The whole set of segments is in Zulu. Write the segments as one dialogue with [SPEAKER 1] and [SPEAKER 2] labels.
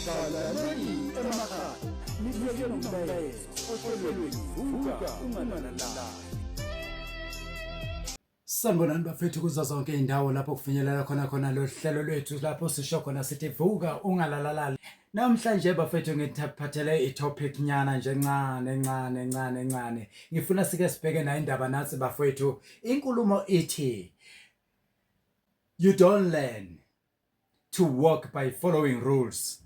[SPEAKER 1] hlalani emakhaya nifike nomlayezo ohlelweni vuka unganalala. Sanibonani bafethu kuzo zonke indawo lapho kufinyelela khona lo hlelo lwethu lapho sisho khona sithi vuka ungalalali. Namhlanje bafethu ngithapathele itopic nyana nje ncane. Ngifuna sike sibheke na indaba nathi bafethu. Inkulumo ithi you don't learn to walk by following rules,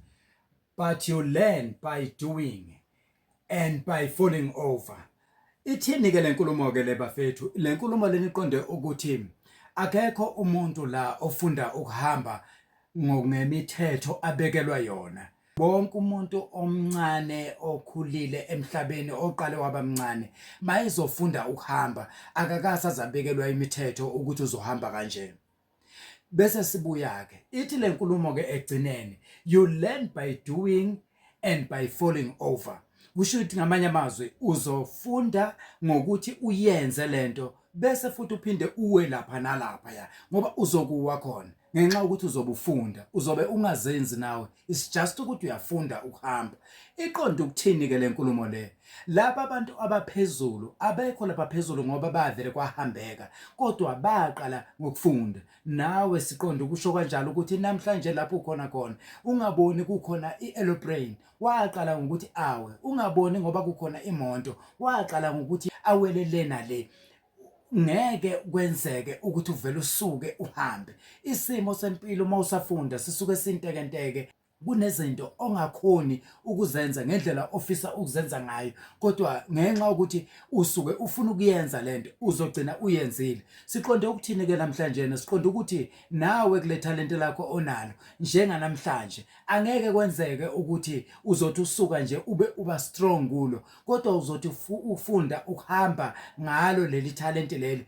[SPEAKER 1] but you learn by doing and by falling over. Ithini ke lenkulumo ke le bafethu? Lenkulumo leniqonde ukuthi akekho umuntu la ofunda ukuhamba ngokunemithetho abekelwa yona. Bonke umuntu omncane okhulile emhlabeni oqale wabamncane mayizofunda ukuhamba akakasazabekelwa imithetho ukuthi uzohamba kanje. Bese sibuya ke ithi lenkulumo ke egcineni you learn by doing and by falling over. Kusho ukuthi ngamanye amazwi uzofunda ngokuthi uyenze lento bese futhi uphinde uwe lapha nalapha ya ngoba uzokuwa khona ngenxa ukuthi uzobufunda uzobe ungazenzi nawe. It's just ukuthi uyafunda ukuhamba. Iqonde ukuthini ke lenkulumo le? Laba abantu abaphezulu abekho lapha phezulu ngoba bavele kwahambeka kodwa baqala ngokufunda. Nawe siqonde ukusho kanjalo ukuthi namhlanje lapho ukhona ungaboni kukhona i-aeroplane waqala ngokuthi awe, ungaboni ngoba kukhona imoto waqala ngokuthi awele lena le. Ngeke kwenzeke ukuthi uvele usuke uhambe. Isimo sempilo mawusafunda sisuke sintekenteke. Kunezinto ongakhoni ukuzenza ngendlela ofisa ukuzenza ngayo kodwa ngenxa ukuthi usuke ufuna ukuyenza lento uzogcina uyenzile. Siqonde ukuthini ke namhlanje? Siqonde ukuthi nawe kule talent lakho onalo njenganamhlanje angeke kwenzeke ukuthi uzothi usuka nje uba strong kulo kodwa uzothi ufunda ukuhamba ngalo leli talent leli.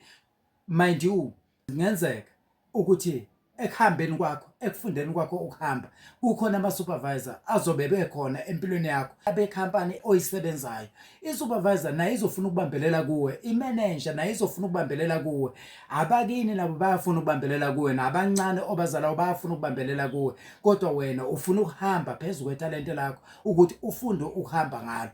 [SPEAKER 1] Mind you, ngenzeka ukuthi ekuhambeni kwakho ekufundeni kwakho ukuhamba kukhona ama-supervisor azobe bekhona empilweni yakho abekhampani oyisebenzayo. I-supervisor naye izofuna ukubambelela kuwe, i-manager naye izofuna ukubambelela kuwe, abakini nabo bayafuna ukubambelela kuwe, nabancane obazalayo bayafuna ukubambelela kuwe kodwa wena ufuna ukuhamba phezu kwetalente lakho ukuthi ufunde ukuhamba ngalo.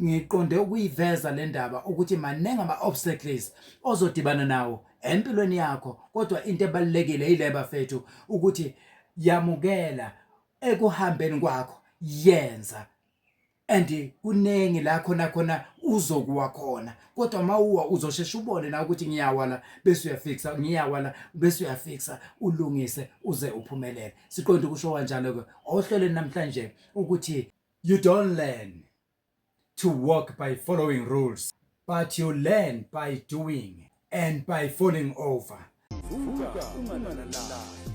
[SPEAKER 1] Ngiqonde ukuyiveza le ndaba ukuthi manenga ama-obstacles ozodibana nawo empilweni yakho kodwa into ebalulekile yile bafethu ukuthi yamukela ekuhambeni kwakho yenza and kunengi la khona uzokuwa khona kodwa mawuwa uzosheshe ubone na ukuthi ngiyawa la bese uyafixa, ngiyawa la bese uyafixa, ulungise uze uphumelele. Siqonde ukusho kanjalo ke ohlelweni namhlanje ukuthi you don't learn to walk by following rules, but you learn by doing and by falling over. Vuka unganalala.